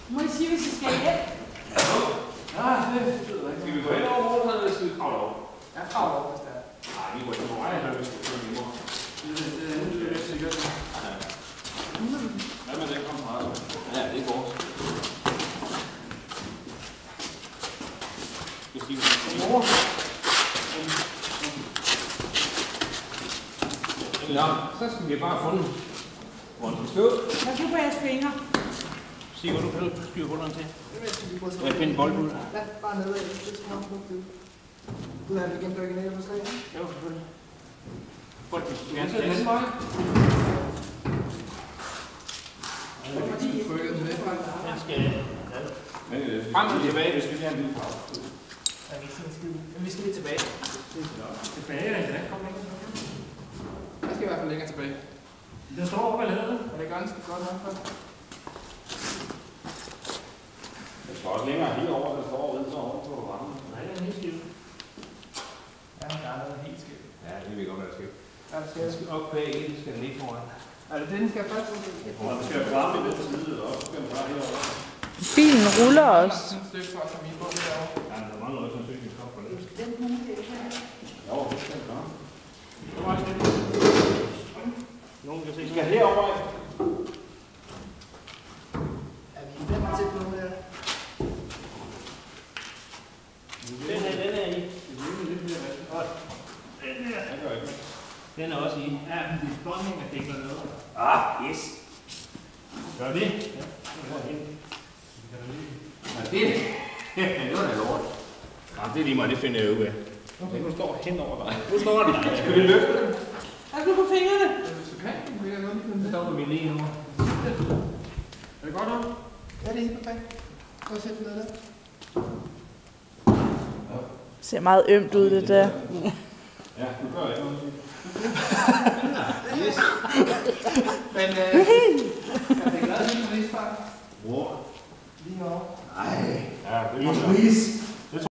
Må I sige, hvis I skal hjem? Skal vi gå hen over morgen, eller skal vi kravle over? Jeg kravler over, hvis det er. Nej, vi går ikke på vej, eller vi skal gå hjemme. Det er sikkert. Hvad med den kompresser? Ja, det er vores. Ja, så skal vi bare funde, hvor den skal stå. Hvad kan på jeres fingre? Sig, hvor du kan styre bulleren til. Jeg finder bold ud. Ja, bare nedad. Det skal nok bruge det. Du har igen dykket ned på slaget? Jo, selvfølgelig. Bolden skal gerne sætte den vej. Fordi I rykkede den væk fra den. Den skal frem og tilbage, hvis vi vil have en lille pause. Ja, vi skal skide. Men vi skal lige tilbage. Tilbage, ja. Kom længere tilbage. Jeg skal i hvert fald længere tilbage. Den står over allerede. Er det ganske godt nok for? Den står også længere herover, den står over over på rammen. Nej, den er helt skidt. Ja, der er noget helt skidt. Ja, det ved godt, hvad der sker. Ja, det Den skal op bag, den skal den ikke foran. Er det den, skal først? Den skal frem i den side, og så skal den bare herover. Bilen ruller også. Der er et stykke fra, som I på derovre. Ja, der mangler også en stykke kop for det. Den hule, det er her. Jo, det skal den gøre. Nogen kan se. Vi skal herover. Er vi 5 til på nu der? Den er i. Den er også i. Ja, men det er dronning, der dækker noget. Ah, yes. Gør det? Ja, det går hen. Det var da lort. Jamen, det er lige mig, det finder jeg ud af. Nu står hen over dig. Nu står den. Skal vi løfte den? Pas nu på fingrene. Hvis du kan, så vil jeg godt lige finde det. Så stopper vi lige nu. Er det godt nu? Ja, det er helt perfekt. Prøv at sætte den ned der. Det ser meget ømt ud, det der. Ja, du gør ikke noget. Yes. Men jeg fik lavet lige en rispark. Hvor? Lige over. Ej. Ja, det En ris.